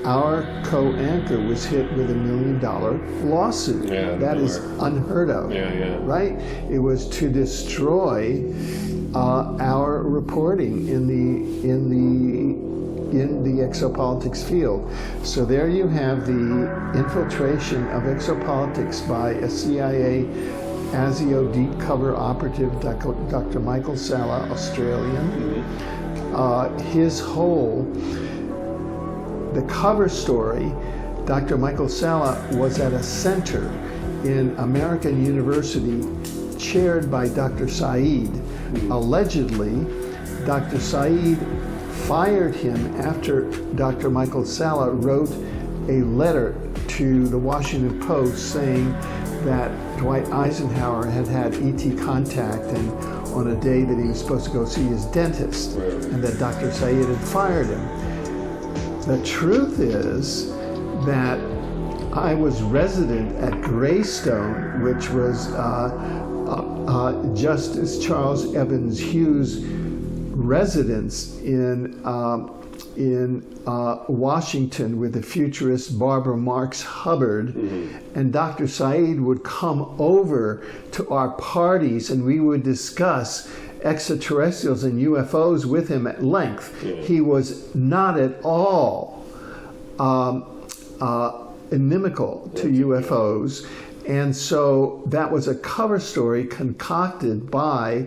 our co-anchor was hit with $1 million lawsuit. That is unheard of, right? It was to destroy our reporting in the exopolitics field. So there you have the infiltration of exopolitics by a CIA ASIO deep cover operative, Dr. Michael Salla, Australian. The cover story, Dr. Michael Salla was at a center in American University chaired by Dr. Said. Allegedly, Dr. Said fired him after Dr. Michael Salla wrote a letter to the Washington Post saying that Dwight Eisenhower had had ET contact and on a day that he was supposed to go see his dentist, and that Dr. Said had fired him. The truth is that I was resident at Greystone, which was Justice Charles Evans Hughes' residence in Washington with the futurist Barbara Marx Hubbard, and Dr. Said would come over to our parties and we would discuss extraterrestrials and UFOs with him at length. He was not at all inimical to UFOs, and so that was a cover story concocted by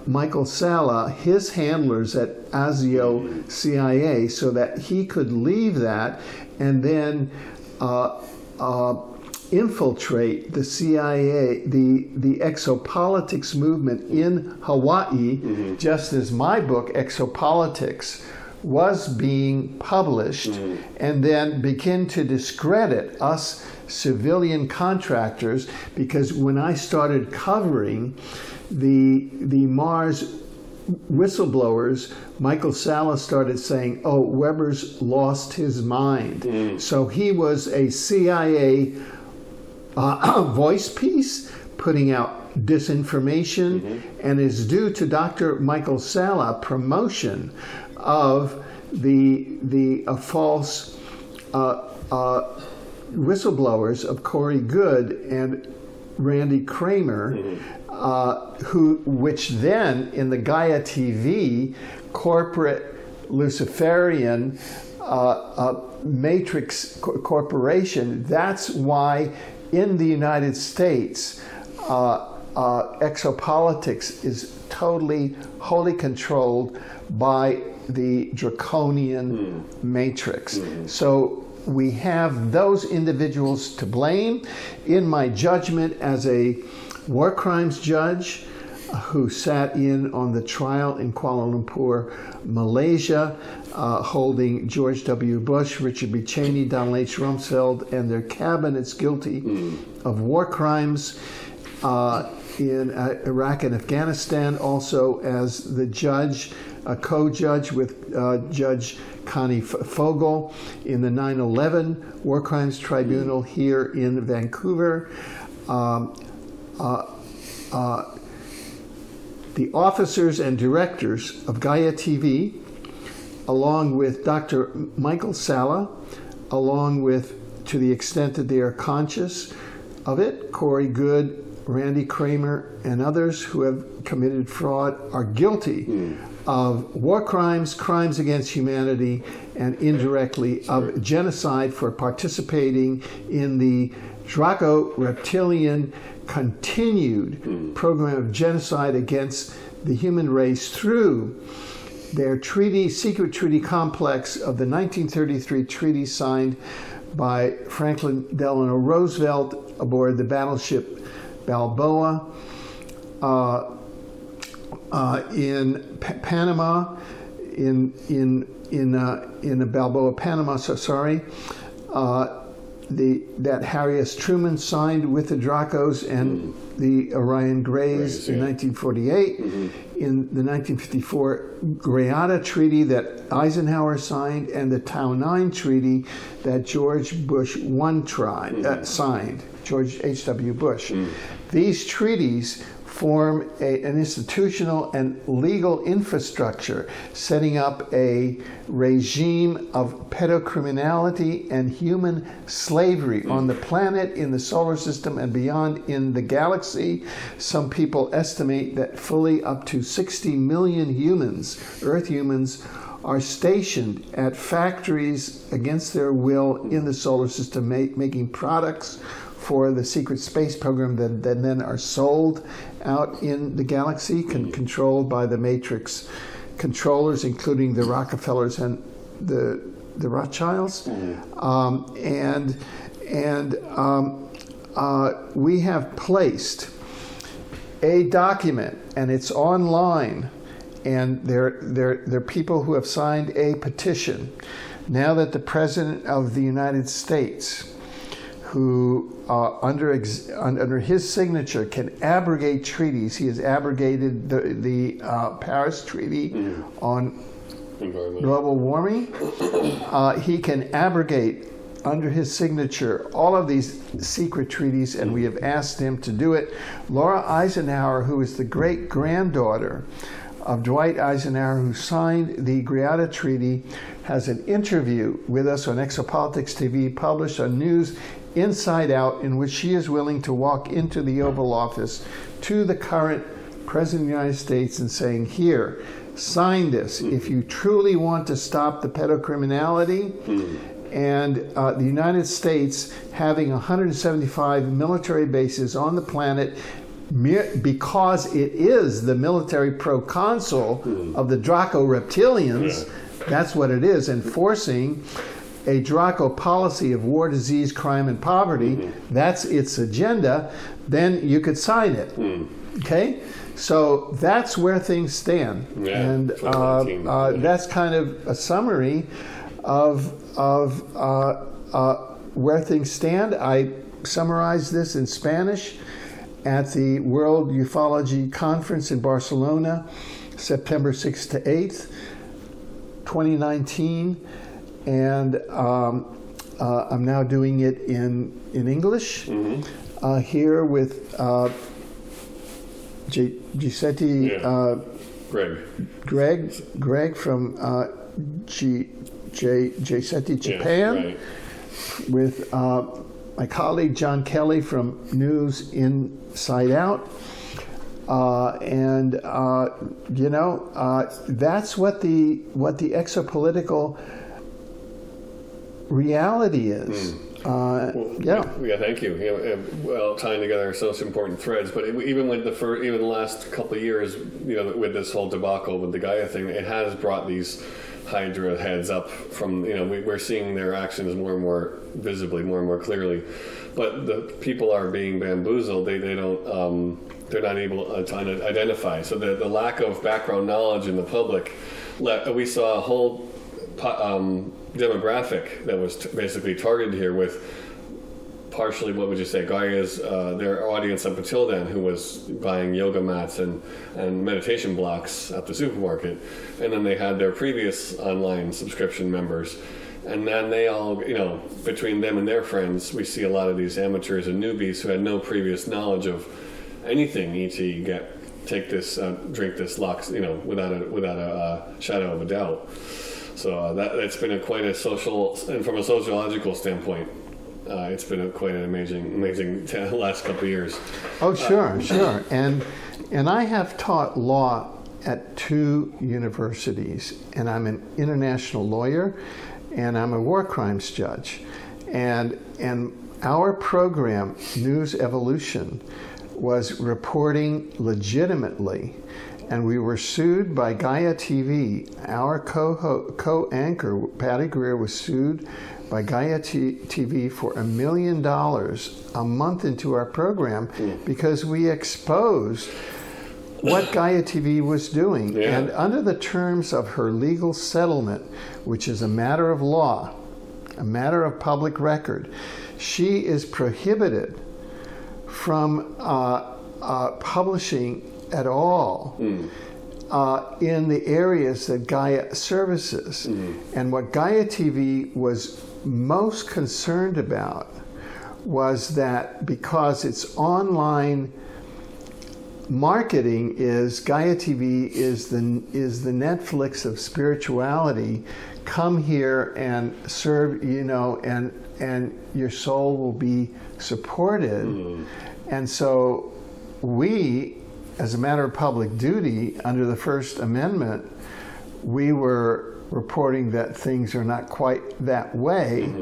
Michael Salla, his handlers at ASIO CIA, so that he could leave that and then infiltrate the CIA, the exopolitics movement in Hawaii, just as my book, Exopolitics, was being published, and then begin to discredit us civilian contractors, because when I started covering the Mars whistleblowers, Michael Salla started saying, oh, Weber's lost his mind. So he was a CIA voice piece putting out disinformation, and is due to Dr. Michael Salla promotion of the false whistleblowers of Corey Goode and Randy Kramer, which then in the Gaia TV corporate Luciferian matrix corporation, that's why in the United States exopolitics is totally wholly controlled by the draconian matrix. So we have those individuals to blame. In my judgment as a war crimes judge who sat in on the trial in Kuala Lumpur, Malaysia, holding George W. Bush, Richard B. Cheney, Donald H. Rumsfeld, and their cabinets guilty of war crimes in Iraq and Afghanistan, also as the judge, a co-judge with Judge Connie Fogel in the 9/11 War Crimes Tribunal here in Vancouver. The officers and directors of Gaia TV, along with Dr. Michael Salla, along with, to the extent that they are conscious of it, Corey Goode, Randy Kramer, and others who have committed fraud, are guilty of war crimes, crimes against humanity, and indirectly of genocide for participating in the Draco-Reptilian continued program of genocide against the human race through their secret treaty complex of the 1933 treaty signed by Franklin Delano Roosevelt aboard the battleship Balboa in Panama, in Balboa, Panama. That Harry S. Truman signed with the Dracos and the Orion Greys in 1948. In the 1954 Greada Treaty that Eisenhower signed, and the Tau 9 Treaty that George Bush signed, George H.W. Bush. These treaties form an institutional and legal infrastructure, setting up a regime of pedocriminality and human slavery on the planet, in the solar system, and beyond in the galaxy. Some people estimate that fully up to 60 million humans, Earth humans, are stationed at factories against their will in the solar system, making products for the secret space program that then are sold out in the galaxy, controlled by the Matrix controllers, including the Rockefellers and the Rothschilds. We have placed a document, and it's online, and there are people who have signed a petition now that the President of the United States, who under his signature can abrogate treaties. He has abrogated the Paris Treaty on global warming. He can abrogate under his signature all of these secret treaties, and we have asked him to do it. Laura Eisenhower, who is the great-granddaughter of Dwight Eisenhower, who signed the Greada Treaty, has an interview with us on Exopolitics TV, published on News Inside Out, in which she is willing to walk into the Oval Office to the current President of the United States and saying, here, sign this. If you truly want to stop the pedocriminality, and the United States having 175 military bases on the planet, because it is the military proconsul of the Draco reptilians, that's what it is, enforcing a Draco policy of war, disease, crime, and poverty, that's its agenda, then you could sign it. Okay? So that's where things stand. And that's kind of a summary of where things stand. I summarized this in Spanish at the World Ufology Conference in Barcelona, September 6th to 8th, 2019. And I'm now doing it in English here with Giuseppe, Greg from Giuseppe Japan, with my colleague John Kelly from News Inside Out. That's what the exopolitical reality is. Thank you. Tying together such important threads, but even with the last couple of years, with this whole debacle with the Gaia thing, it has brought these Hydra heads up from, we're seeing their actions more and more visibly, more and more clearly, but the people are being bamboozled. They don't, they're not able to identify. So the lack of background knowledge in the public, we saw a whole demographic that was basically targeted here with partially, what would you say, Gaia's, their audience up until then, who was buying yoga mats and meditation blocks at the supermarket. And then they had their previous online subscription members. And then they all, between them and their friends, we see a lot of these amateurs and newbies who had no previous knowledge of anything E.T. take this, drink this Lux, without a shadow of a doubt. So that's been quite a social, and from a sociological standpoint, it's been quite an amazing last couple of years. Oh, sure. And I have taught law at 2 universities, and I'm an international lawyer, and I'm a war crimes judge. And our program, News Evolution, was reporting legitimately. And we were sued by Gaia TV. Our co-anchor, Patty Greer, was sued by Gaia TV for $1 million a month into our program because we exposed what Gaia TV was doing. Yeah. And under the terms of her legal settlement, which is a matter of law, a matter of public record, she is prohibited from publishing at all in the areas that Gaia services. And what Gaia TV was most concerned about was that because its online marketing is Gaia TV is the Netflix of spirituality. Come here and serve, and your soul will be supported. And so we, as a matter of public duty, under the First Amendment, we were reporting that things are not quite that way.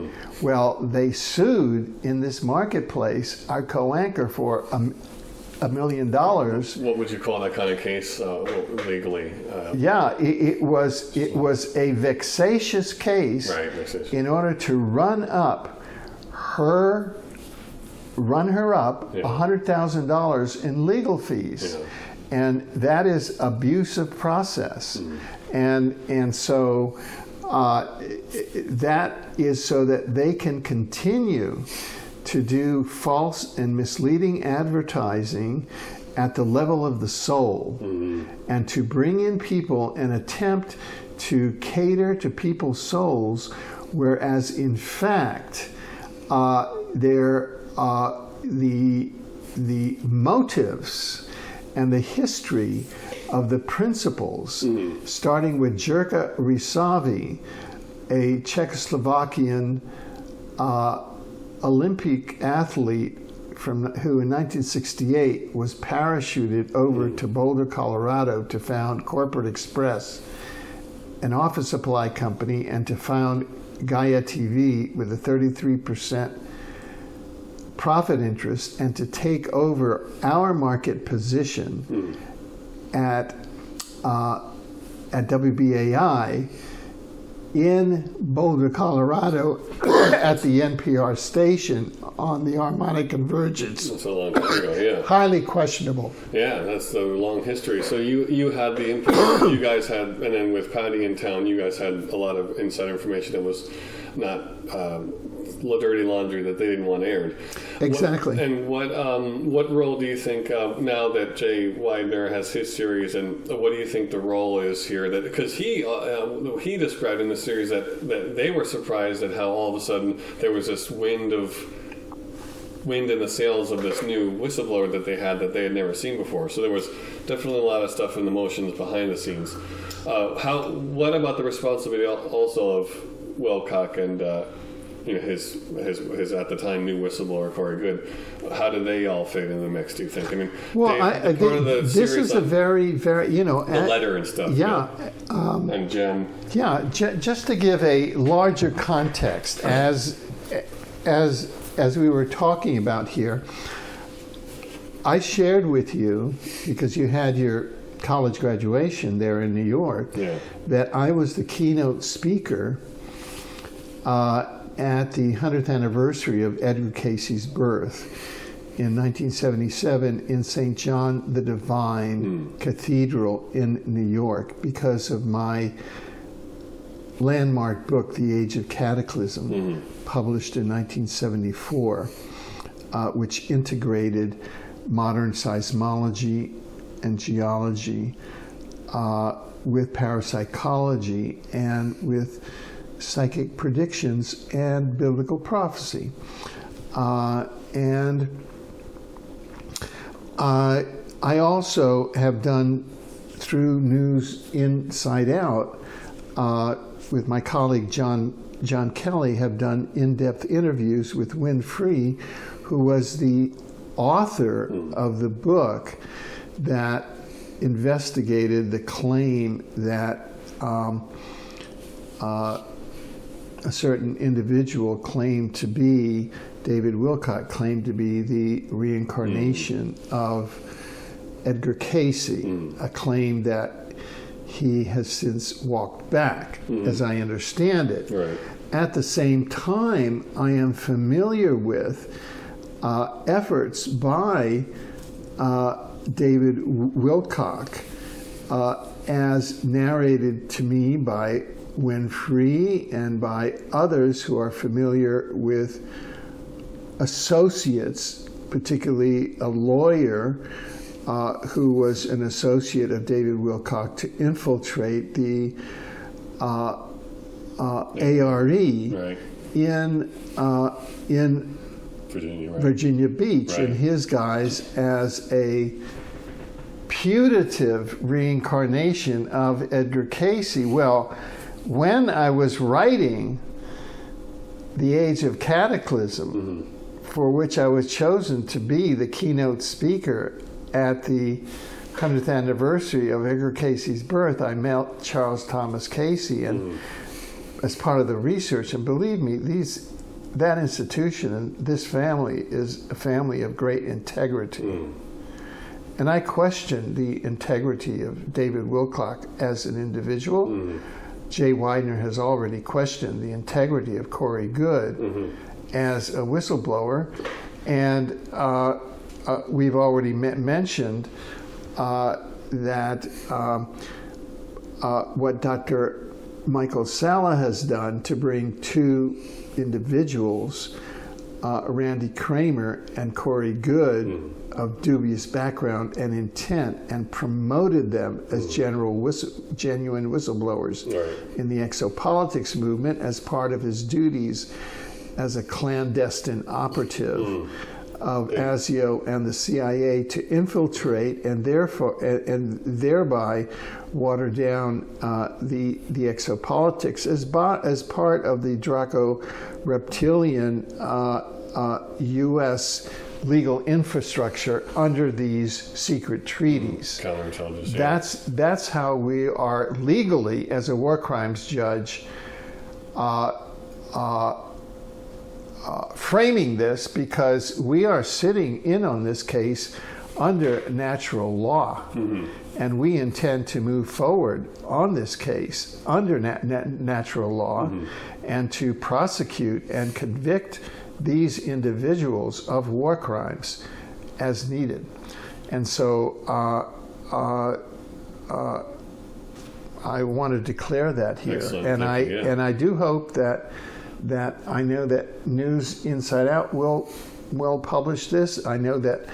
Well, they sued in this marketplace our co-anchor for $1 million. What would you call that kind of case legally? It was a vexatious case, Right, vexatious. In order to run her up $100,000 in legal fees. And that is abusive process. And so that is so that they can continue to do false and misleading advertising at the level of the soul, and to bring in people and attempt to cater to people's souls, whereas in fact the motives and the history of the principles, starting with Jirka Rysavi, a Czechoslovakian Olympic athlete who in 1968 was parachuted over to Boulder, Colorado to found Corporate Express, an office supply company, and to found Gaia TV with a 33% profit interest, and to take over our market position at WBAI in Boulder, Colorado, at the NPR station on the Harmonic Convergence. That's a long time ago, yeah. Highly questionable. Yeah, that's the long history. So you had the info, you guys had, and then with Patty in town, you guys had a lot of inside information that was not dirty laundry that they didn't want aired. Exactly. What role do you think now that Jay Weidner has his series, and what do you think the role is here? That because he described in the series that they were surprised at how all of a sudden there was this wind in the sails of this new whistleblower that they had never seen before. So there was definitely a lot of stuff in the motions behind the scenes. What about the responsibility also of Wilcock and his at the time new whistleblower Corey Good? How do they all fit in the mix? Do you think? I mean, this is a very, very the letter and stuff. Yeah, and Jen. Yeah, just to give a larger context, as we were talking about here, I shared with you, because you had your college graduation there in New York, that I was the keynote speaker at the 100th anniversary of Edgar Casey's birth in 1977 in St. John the Divine Cathedral in New York, because of my landmark book, The Age of Cataclysm, published in 1974, which integrated modern seismology and geology with parapsychology and with psychic predictions and biblical prophecy. And I also have done, through News Inside Out, with my colleague John Kelly, have done in-depth interviews with Win Free, who was the author of the book that investigated the claim that a certain individual claimed to be, David Wilcock claimed to be the reincarnation of Edgar Casey, a claim that he has since walked back, as I understand it. Right. At the same time, I am familiar with efforts by David Wilcock, as narrated to me by Winfrey and by others who are familiar with associates, particularly a lawyer who was an associate of David Wilcock, to infiltrate the ARE in Virginia, Virginia Beach, right. in his guise as a putative reincarnation of Edgar Cayce. Well, when I was writing The Age of Cataclysm, for which I was chosen to be the keynote speaker at the 100th anniversary of Edgar Cayce's birth, I met Charles Thomas Cayce, and as part of the research, and believe me, that institution and this family is a family of great integrity. And I question the integrity of David Wilcock as an individual. Jay Widener has already questioned the integrity of Corey Goode as a whistleblower. And we've already mentioned that what Dr. Michael Salla has done to bring two individuals, Randy Kramer and Corey Goode, of dubious background and intent, and promoted them as genuine whistleblowers in the Exopolitics movement as part of his duties as a clandestine operative of ASIO and the CIA to infiltrate and thereby water down the Exopolitics as part of the Draco-reptilian U.S. legal infrastructure under these secret treaties. Counterintelligence. Yeah. That's how we are legally, as a war crimes judge, framing this, because we are sitting in on this case under natural law, and we intend to move forward on this case under natural law, and to prosecute and convict these individuals of war crimes as needed. And so I want to declare that here. Excellent. And I do hope that I know that News Inside Out will publish this. I know that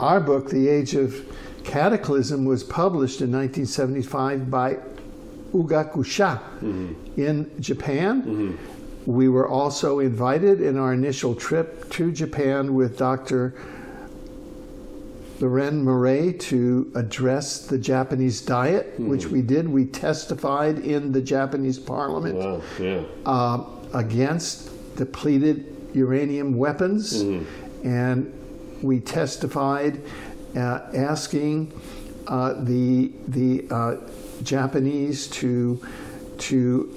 our book, The Age of Cataclysm, was published in 1975 by Ugakusha in Japan. We were also invited in our initial trip to Japan with Dr. Loren Murray to address the Japanese Diet, which we did. We testified in the Japanese parliament against depleted uranium weapons, and we testified asking the Japanese to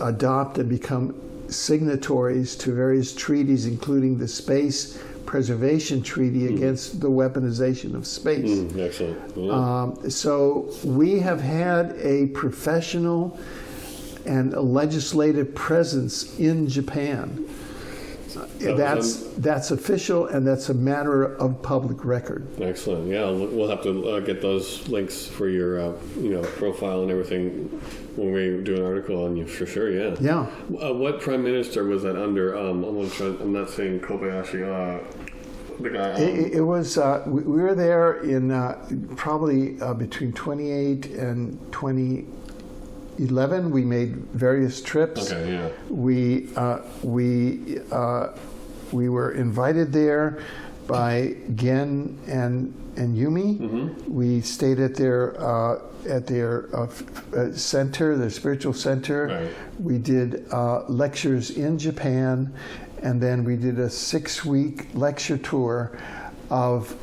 adopt and become signatories to various treaties, including the Space Preservation Treaty against the weaponization of space. Excellent. So we have had a professional and a legislative presence in Japan. That's official, and that's a matter of public record. Excellent. Yeah, we'll have to get those links for your profile and everything when we do an article on you, for sure. Yeah. Yeah. What prime minister was that under? I'm not saying Kobayashi. The guy. It was. We were there in probably between 28 and 2011. We made various trips. Okay. Yeah. We were invited there by Gen and Yumi. We stayed at their center, their spiritual center. Right. We did lectures in Japan, and then we did a 6-week lecture tour of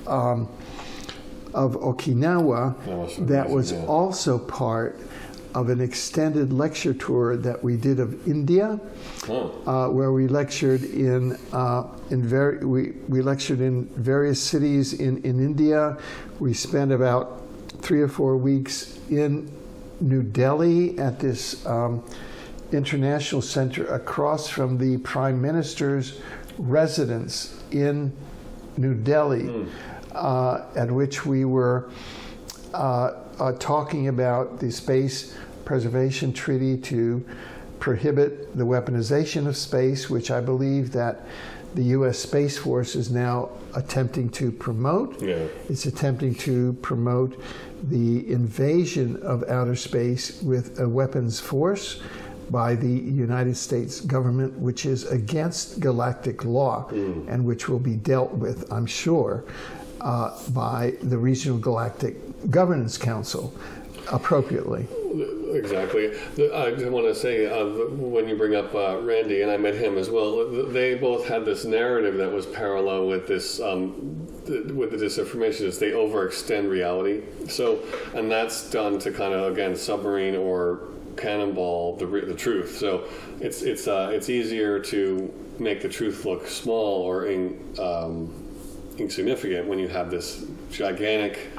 Okinawa. That was also part of an extended lecture tour that we did of India, where we lectured we lectured in various cities in India. We spent about 3 or 4 weeks in New Delhi at this international center across from the Prime Minister's residence in New Delhi, at which we were talking about the Space Preservation Treaty to prohibit the weaponization of space, which I believe that the U.S. Space Force is now attempting to promote. Yeah. It's attempting to promote the invasion of outer space with a weapons force by the United States government, which is against galactic law and which will be dealt with, I'm sure, by the regional galactic governance council appropriately. Exactly. I just want to say, when you bring up Randy, and I met him as well, they both had this narrative that was parallel with this, with the disinformation, is they overextend reality. So, and that's done to kind of, again, submarine or cannonball the truth. So it's easier to make the truth look small or insignificant when you have this gigantic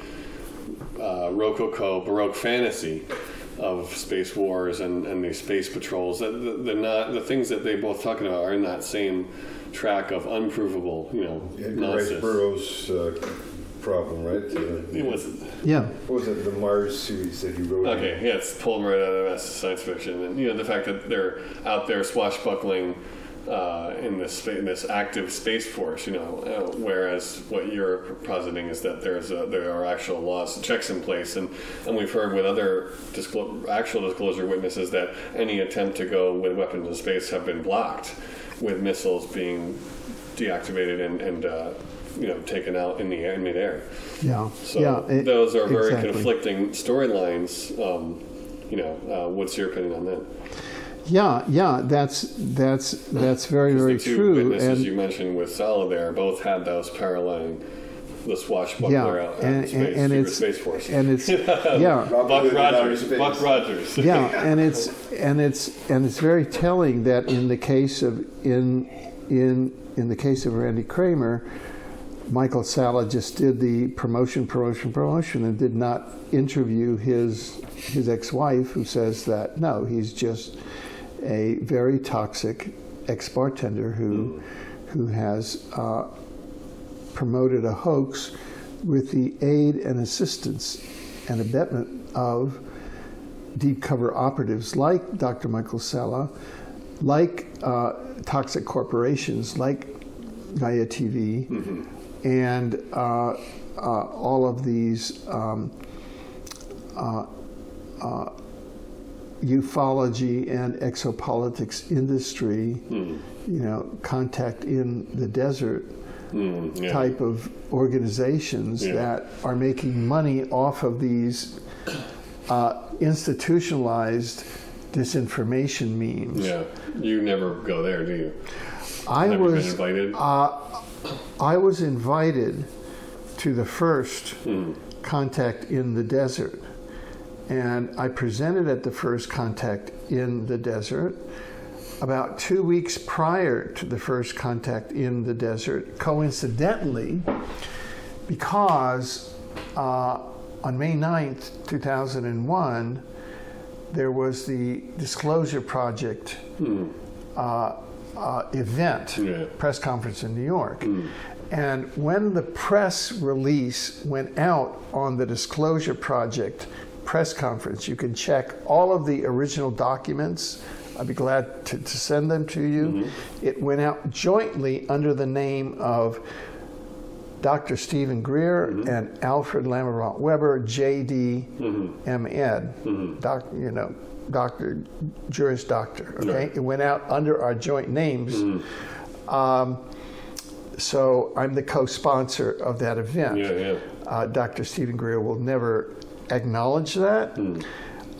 Rococo Baroque fantasy of space wars and these space patrols. They're not, the things that they both talking about are in that same track of unprovable, nonsense. Burroughs' problem, right? It was. Yeah. What was it? The Mars series that he wrote. Okay, yeah, it's pulled right out of science fiction, and the fact that they're out there swashbuckling in this active space force, whereas what you're positing is that there are actual laws and checks in place, and we've heard with other actual disclosure witnesses that any attempt to go with weapons in space have been blocked, with missiles being deactivated and taken out in the midair. Yeah. So those are very exactly. conflicting storylines. What's your opinion on that? Yeah, that's very, very the two true. witnesses And you mentioned with Salla there both had those paralleling the swashbuckler out in space, and Space Force. And it's yeah. Buck Rogers. Yeah, and it's very telling that in the case of Randy Kramer, Michael Salla just did the promotion, and did not interview his ex-wife, who says that no, he's just a very toxic ex-bartender who has promoted a hoax with the aid and assistance and abetment of deep cover operatives like Dr. Michael Salla, like toxic corporations like Gaia TV, and all of these ufology and exopolitics industry, contact in the desert type of organizations that are making money off of these institutionalized disinformation memes. Yeah, you never go there, do you? I was invited. I was invited to the first Contact in the Desert, and I presented at the first Contact in the Desert. About 2 weeks prior to the first Contact in the Desert, coincidentally, because on May 9th, 2001, there was the Disclosure Project event, press conference in New York. And when the press release went out on the Disclosure Project press conference, you can check all of the original documents. I'd be glad to send them to you. It went out jointly under the name of Dr. Stephen Greer and Alfred Lambremont Webre, J.D. M.Ed, Doctor, Juris Doctor. Okay, Right. It went out under our joint names. So I'm the co-sponsor of that event. Dr. Stephen Greer will never acknowledge that.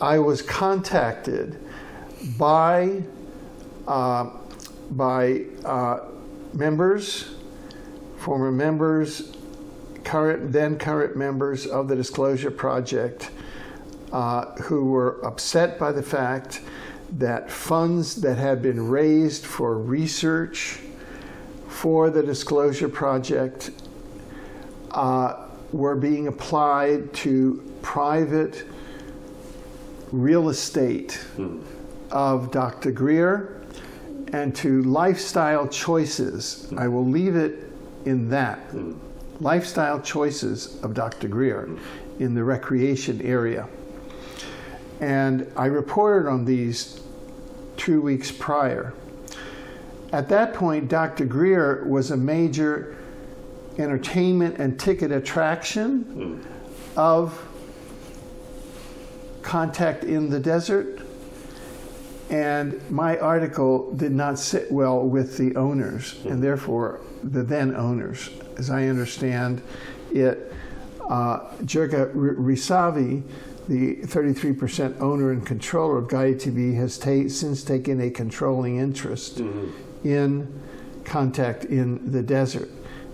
I was contacted by members, former members, current members of the Disclosure Project, who were upset by the fact that funds that had been raised for research for the Disclosure Project were being applied to private real estate of Dr. Greer and to lifestyle choices. I will leave it in that. Lifestyle choices of Dr. Greer in the recreation area. And I reported on these 2 weeks prior. At that point, Dr. Greer was a major entertainment and ticket attraction of Contact in the Desert, and my article did not sit well with the owners, and therefore the then owners. As I understand it, Jirga Risavi, the 33% owner and controller of Gaia TV, has since taken a controlling interest in Contact in the Desert.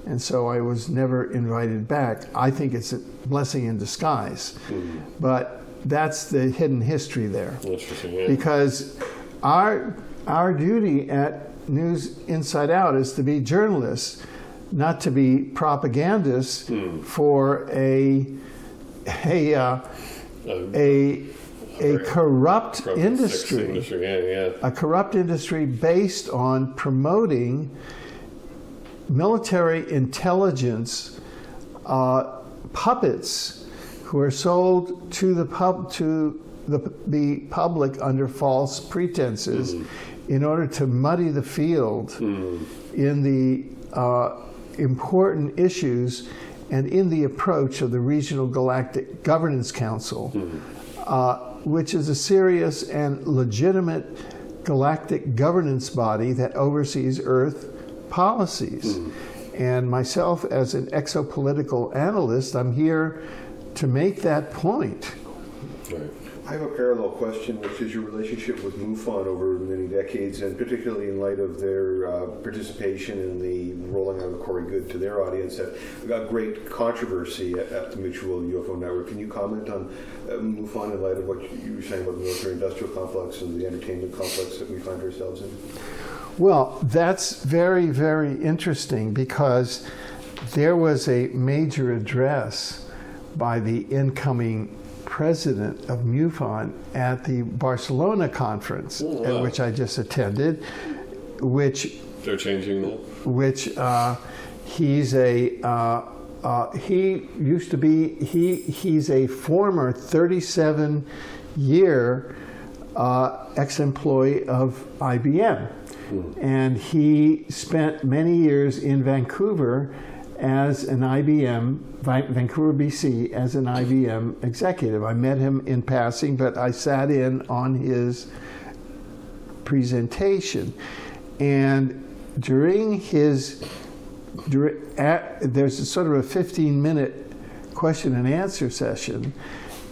And so I was never invited back. I think it's a blessing in disguise. But that's the hidden history there. Interesting, yeah. Because our duty at News Inside Out is to be journalists, not to be propagandists for a corrupt industry. A corrupt industry based on promoting military intelligence puppets who are sold to the public under false pretenses in order to muddy the field in the important issues and in the approach of the Regional Galactic Governance Council, which is a serious and legitimate galactic governance body that oversees Earth policies. And myself, as an exopolitical analyst, I'm here to make that point. Right. I have a parallel question, which is your relationship with MUFON over many decades, and particularly in light of their participation in the rolling out of Corey Good to their audience, that got great controversy at the Mutual UFO Network. Can you comment on MUFON in light of what you were saying about the military-industrial complex and the entertainment complex that we find ourselves in? Well, that's very, very interesting, because there was a major address by the incoming president of MUFON at the Barcelona conference, at which I just attended, which they're changing now. Which he's a former 37-year ex-employee of IBM, and he spent many years in Vancouver as an IBM, Vancouver, BC, as an IBM executive. I met him in passing, but I sat in on his presentation. And during his, there's a sort of a 15-minute question and answer session,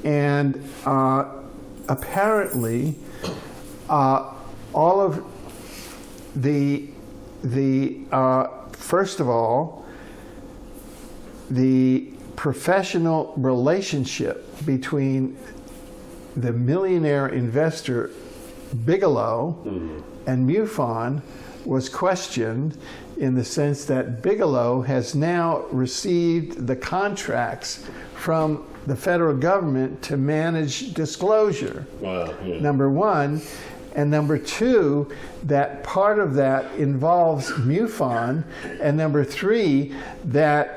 and apparently all of the first of all, the professional relationship between the millionaire investor Bigelow and MUFON was questioned, in the sense that Bigelow has now received the contracts from the federal government to manage disclosure. Wow, yeah. Number one. And number two, that part of that involves MUFON. And number three, that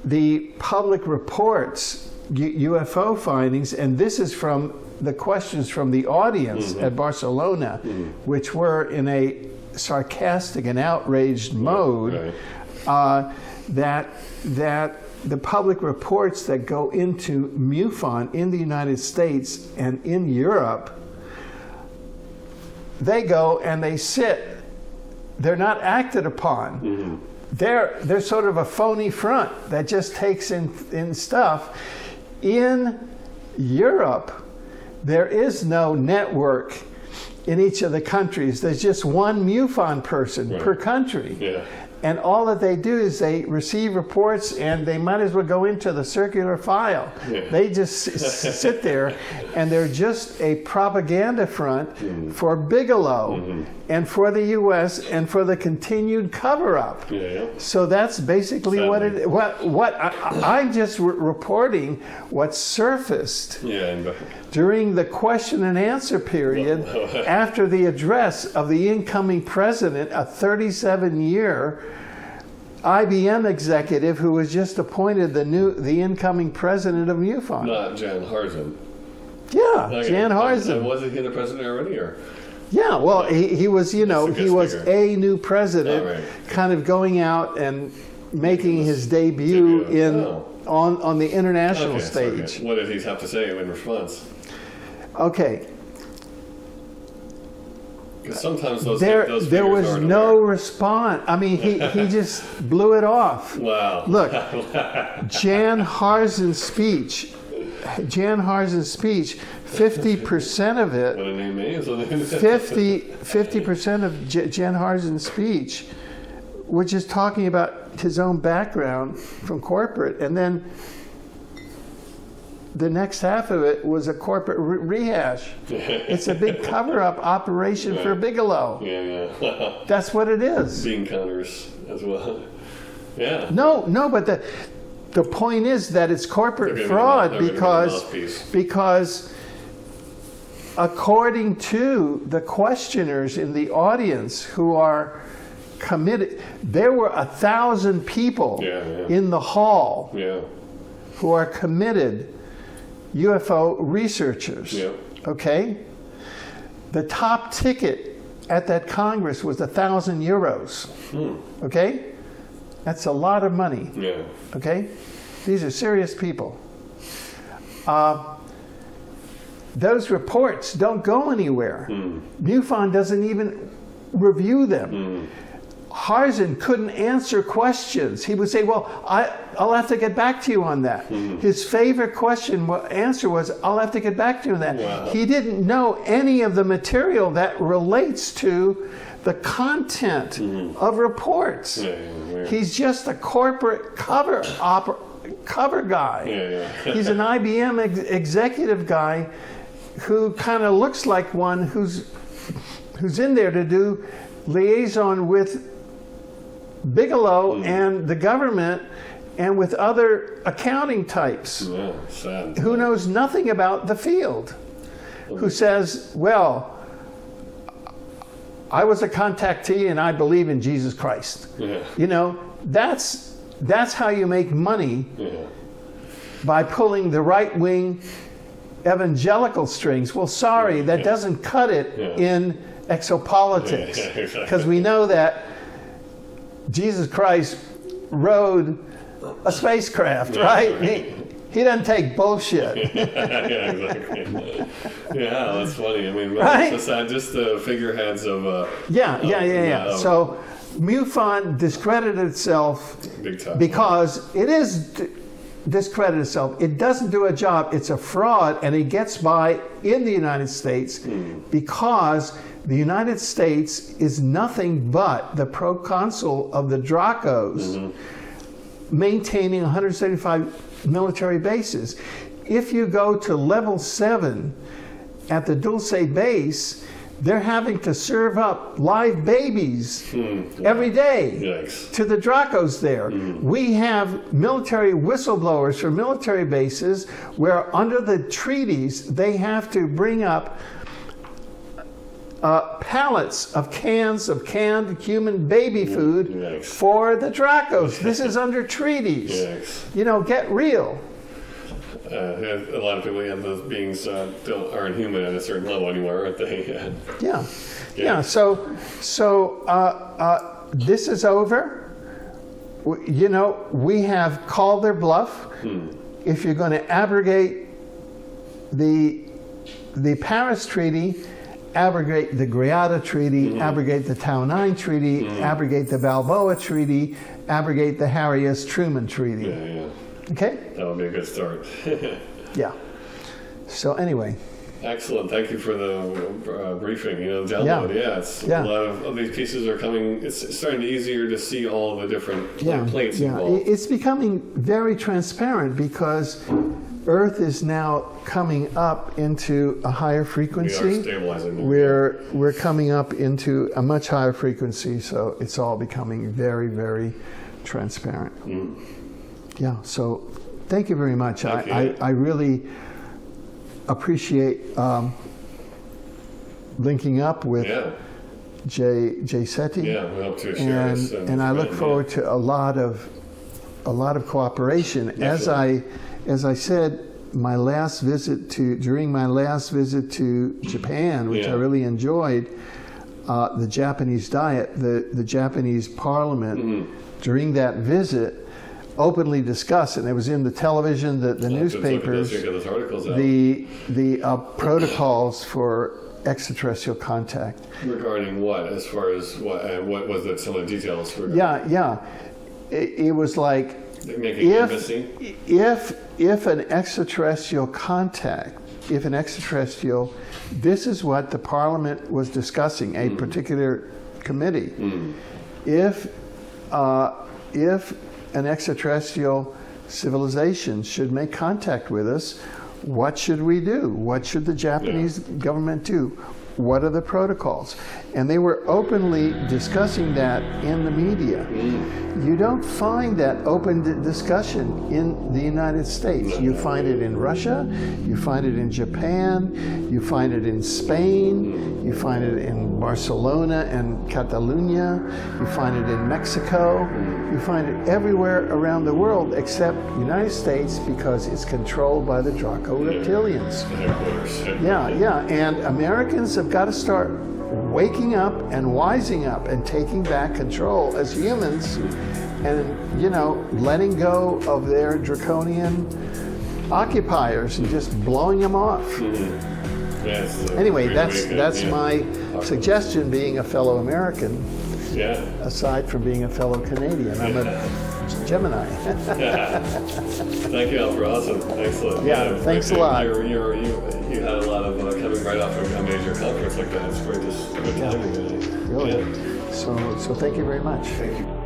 the public reports UFO findings, and this is from the questions from the audience at Barcelona, which were in a sarcastic and outraged mode, that the public reports that go into MUFON in the United States and in Europe, they go and they sit. They're not acted upon. They're sort of a phony front that just takes in stuff. In Europe, there is no network in each of the countries. There's just one MUFON person per country. Yeah. And all that they do is they receive reports, and they might as well go into the circular file. Yeah. They just sit there, and they're just a propaganda front for Bigelow and for the U.S. and for the continued cover-up. Yeah. So that's basically I'm just reporting what surfaced during the question and answer period after the address of the incoming president, a 37-year IBM executive who was just appointed the incoming president of MUFON. Not Jan Harzen. Yeah, Jan Harzen. Wasn't he the president already, or? Yeah, well, he was, he was a new president, kind of going out and making his debut on the international stage. What did he have to say in response? Okay. Because sometimes those there figures was aren't no aware. response. I mean, he just blew it off. Wow. Look, Jan Harzen's speech, 50% of it, What a name is. 50% of Jan Harzen's speech, which is talking about his own background from corporate, and then the next half of it was a corporate rehash. It's a big cover-up operation for Bigelow. Yeah. That's what it is. Bean counters as well. Yeah. No, but the point is that it's corporate fraud because according to the questioners in the audience who are committed, there were 1,000 people in the hall who are committed UFO researchers. Okay? The top ticket at that Congress was 1,000 euros. Okay? That's a lot of money. Okay? These are serious people. Those reports don't go anywhere. MUFON doesn't even review them. Harzen couldn't answer questions. He would say, well, I'll have to get back to you on that. His favorite answer was, I'll have to get back to you on that. Wow. He didn't know any of the material that relates to the content of reports. He's just a corporate cover guy. He's an IBM executive guy who kind of looks like one who's in there to do liaison with Bigelow and the government and with other accounting types who knows nothing about the field, who says, well, I was a contactee and I believe in Jesus Christ. You know, that's how you make money, by pulling the right-wing evangelical strings. Well, sorry, that doesn't cut it in exopolitics, because we know that Jesus Christ rode a spacecraft, right? He doesn't take bullshit. Exactly. Yeah, that's funny. I mean, right? just the figureheads of. So MUFON discredited itself big time. because it is discredited itself. It doesn't do a job. It's a fraud, and it gets by in the United States because the United States is nothing but the proconsul of the Dracos, maintaining 175 military bases. If you go to level 7 at the Dulce base, they're having to serve up live babies every day to the Dracos there. We have military whistleblowers for military bases where under the treaties they have to bring up pallets of cans of canned human baby food for the Dracos. This is under treaties. You know, get real. A lot of people, those beings aren't human at a certain level anymore, aren't they? So this is over. You know, we have called their bluff. If you're going to abrogate the Paris Treaty, abrogate the Greada Treaty, abrogate the Tau 9 Treaty, abrogate the Balboa Treaty, abrogate the Harry S. Truman Treaty. Okay? That would be a good start. So anyway. Excellent. Thank you for the briefing. Download. It's a lot of these pieces are coming. It's starting easier to see all the different plates involved. It's becoming very transparent because Earth is now coming up into a higher frequency. We are stabilizing. We're coming up into a much higher frequency, so it's all becoming very, very transparent. So thank you very much. I really appreciate linking up with Jay Seti. We hope to share this. And I look forward to a lot of cooperation. As I said, during my last visit to Japan, which I really enjoyed, the Japanese Diet, the Japanese Parliament, during that visit, openly discussed, and it was in the television, the newspapers, the protocols for extraterrestrial contact. Regarding what? As far as what was it? Some of the details? Yeah. It was like making embassy? if an extraterrestrial contact, this is what the Parliament was discussing, a particular committee. If an extraterrestrial civilization should make contact with us, what should we do? What should the Japanese government do? What are the protocols? And they were openly discussing that in the media. You don't find that open discussion in the United States. You find it in Russia, you find it in Japan, you find it in Spain, you find it in Barcelona and Catalonia, you find it in Mexico, you find it everywhere around the world except the United States because it's controlled by the Draco reptilians. Yeah, and Americans have got to start waking up and wising up and taking back control as humans and, letting go of their draconian occupiers and just blowing them off. Yes, anyway, that's my suggestion, being a fellow American, aside from being a fellow Canadian. I'm a Gemini. Thank you, Alfred. Awesome. Excellent. Yeah, thanks a lot. You had a lot of coming right off of a major conference like that. It's great timing. Really. So thank you very much. Thank you.